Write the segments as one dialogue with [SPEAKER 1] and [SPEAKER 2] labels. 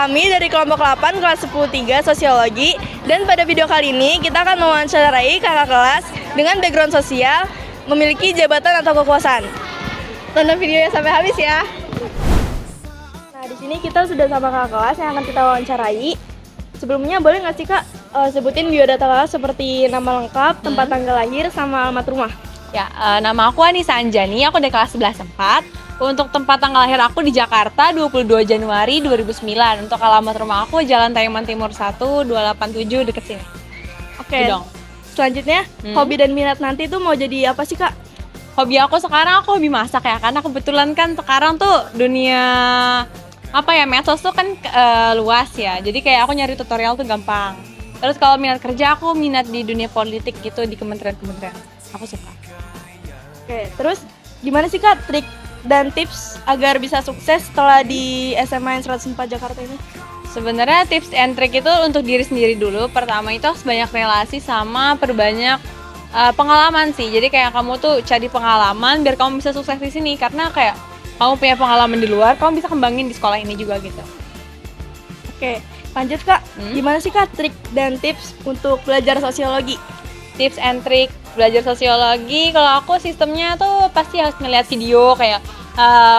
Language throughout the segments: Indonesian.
[SPEAKER 1] kami dari kelompok 8 kelas 10-3 Sosiologi. Dan pada video kali ini kita akan mewawancarai kakak kelas dengan background sosial memiliki jabatan atau kekuasaan. Tonton videonya sampai habis ya. Nah, di sini kita sudah sama kakak kelas yang akan kita wawancarai. Sebelumnya boleh nggak sih Kak sebutin biodata kakak seperti nama lengkap, tempat tanggal lahir, sama alamat rumah?
[SPEAKER 2] Ya, nama aku Anissa Anjani, aku dari kelas 11-4. Untuk tempat tanggal lahir aku di Jakarta 22 Januari 2009. Untuk alamat rumah aku Jalan Tayaman Timur 1, 287 deket sini.
[SPEAKER 1] Oke. Selanjutnya, hobi dan minat nanti tuh mau jadi apa sih Kak?
[SPEAKER 2] Hobi aku sekarang aku hobi masak ya, karena kebetulan kan sekarang tuh dunia medsos tuh kan luas ya. Jadi kayak aku nyari tutorial tuh gampang. Terus kalau minat kerja aku minat di dunia politik gitu di kementerian-kementerian. Aku suka.
[SPEAKER 1] Oke, terus gimana sih Kak trik dan tips agar bisa sukses setelah di SMA yang 104 Jakarta ini?
[SPEAKER 2] Sebenarnya tips and trick itu untuk diri sendiri dulu. Pertama itu harus banyak relasi sama perbanyak pengalaman sih. Jadi kayak kamu tuh cari pengalaman biar kamu bisa sukses di sini. Karena kayak kamu punya pengalaman di luar, kamu bisa kembangin di sekolah ini juga gitu.
[SPEAKER 1] Oke, lanjut Kak. Gimana sih Kak trik dan tips untuk belajar sosiologi?
[SPEAKER 2] Tips and trick belajar sosiologi, kalau aku sistemnya tuh pasti harus ngeliat video kayak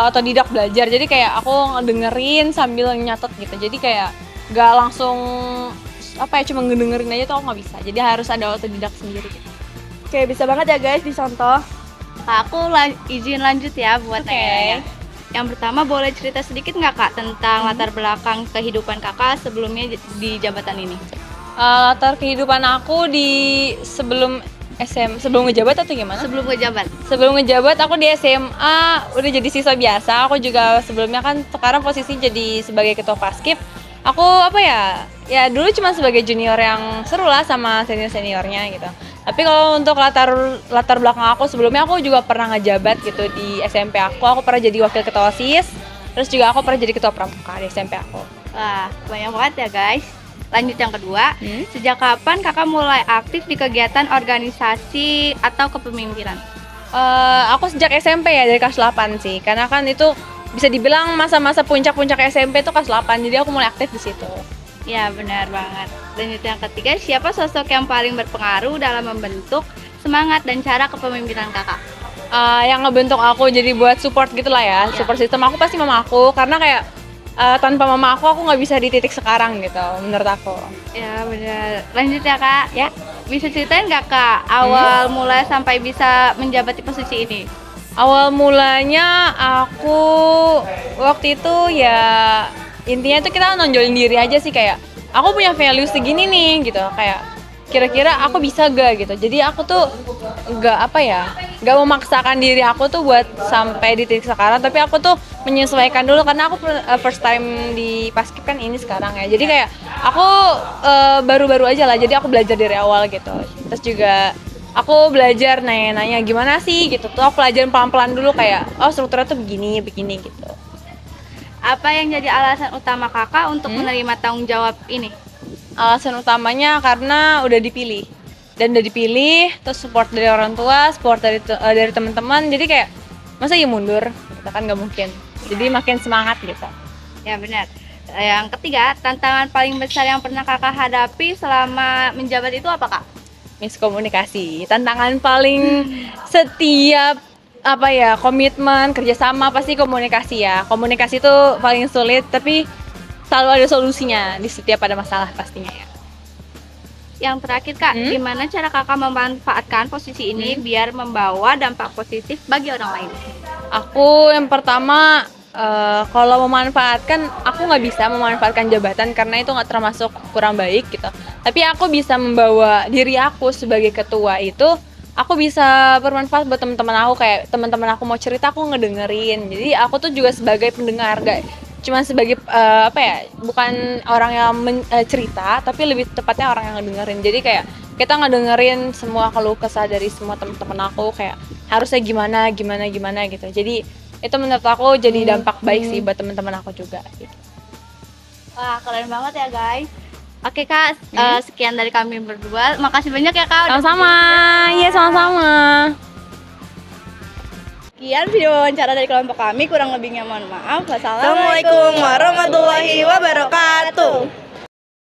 [SPEAKER 2] otodidak belajar. Jadi kayak aku ngedengerin sambil nyatet gitu. Jadi kayak gak langsung cuma ngedengerin aja tuh aku nggak bisa. Jadi harus ada otodidak sendiri gitu.
[SPEAKER 1] Oke, bisa banget ya guys dicontoh.
[SPEAKER 3] Aku izin lanjut ya buat nanya. Yang pertama, boleh cerita sedikit nggak Kak tentang latar belakang kehidupan Kakak sebelumnya di jabatan ini?
[SPEAKER 2] Latar kehidupan aku di sebelum ngejabat atau gimana?
[SPEAKER 3] Sebelum ngejabat.
[SPEAKER 2] Sebelum ngejabat aku di SMA udah jadi siswa biasa. Aku juga sebelumnya kan sekarang posisi jadi sebagai ketua Paskib. Aku ya dulu cuma sebagai junior yang seru lah sama senior-seniornya gitu. Tapi kalau untuk latar belakang aku sebelumnya aku juga pernah ngejabat gitu di SMP aku. Aku pernah jadi wakil ketua OSIS. Terus juga aku pernah jadi ketua pramuka di SMP aku.
[SPEAKER 3] Wah, banyak banget ya guys. Lanjut yang kedua, sejak kapan Kakak mulai aktif di kegiatan organisasi atau kepemimpinan?
[SPEAKER 2] Aku sejak SMP ya, dari kelas 8 sih. Karena kan itu bisa dibilang masa-masa puncak-puncak SMP itu kelas 8. Jadi aku mulai aktif di situ.
[SPEAKER 3] Ya, benar banget. Lanjut yang ketiga, siapa sosok yang paling berpengaruh dalam membentuk semangat dan cara kepemimpinan Kakak?
[SPEAKER 2] Yang ngebentuk aku jadi buat support gitulah ya. Support system aku pasti mama aku, karena kayak tanpa mama aku nggak bisa di titik sekarang gitu menurut aku.
[SPEAKER 3] Ya benar. Lanjut ya Kak. Ya. Bisa ceritain nggak Kak awal mulai sampai bisa menjabat di posisi ini?
[SPEAKER 2] Awal mulanya aku waktu itu ya intinya itu kita nonjolin diri aja sih, kayak aku punya value segini nih gitu, kayak kira-kira aku bisa gak gitu. Jadi aku tuh gak memaksakan diri aku tuh buat sampai di titik sekarang, tapi aku tuh menyesuaikan dulu karena aku first time di Paskib kan ini sekarang ya. Jadi kayak aku baru-baru aja lah, jadi aku belajar dari awal gitu. Terus juga aku belajar nanya-nanya gimana sih gitu tuh, aku pelajarin pelan-pelan dulu kayak strukturnya tuh begini gitu.
[SPEAKER 3] Apa yang jadi alasan utama Kakak untuk menerima tanggung jawab ini?
[SPEAKER 2] Alasan utamanya karena udah dipilih. Dan udah dipilih, terus support dari orang tua, support dari teman-teman. Jadi kayak masa ya mundur? Kita kan nggak mungkin. Jadi makin semangat gitu.
[SPEAKER 3] Ya benar. Yang ketiga, tantangan paling besar yang pernah Kakak hadapi selama menjabat itu apa Kak?
[SPEAKER 2] Miskomunikasi. Tantangan paling setiap komitmen, kerjasama pasti komunikasi ya. Komunikasi itu paling sulit, tapi selalu ada solusinya di setiap ada masalah pastinya ya.
[SPEAKER 3] Yang terakhir Kak, gimana cara Kakak memanfaatkan posisi ini biar membawa dampak positif bagi orang lain?
[SPEAKER 2] Aku yang pertama kalau memanfaatkan, aku nggak bisa memanfaatkan jabatan karena itu nggak termasuk kurang baik gitu. Tapi aku bisa membawa diri aku sebagai ketua itu, aku bisa bermanfaat buat teman-teman aku, kayak teman-teman aku mau cerita aku ngedengerin. Jadi aku tuh juga sebagai pendengar, gak cuma sebagai bukan orang yang cerita, tapi lebih tepatnya orang yang ngedengerin. Jadi kayak kita ngedengerin semua keluh kesah dari semua teman-teman aku, kayak harusnya gimana gitu. Jadi itu menurut aku jadi dampak baik sih buat teman-teman aku juga gitu.
[SPEAKER 3] Wah, keren banget ya guys. Oke Kak, sekian dari kami berdua. Makasih banyak ya Kak.
[SPEAKER 2] Sama-sama. Iya, sama-sama.
[SPEAKER 3] Sekian video wawancara dari kelompok kami, kurang lebihnya mohon maaf.
[SPEAKER 1] Assalamualaikum warahmatullahi wabarakatuh.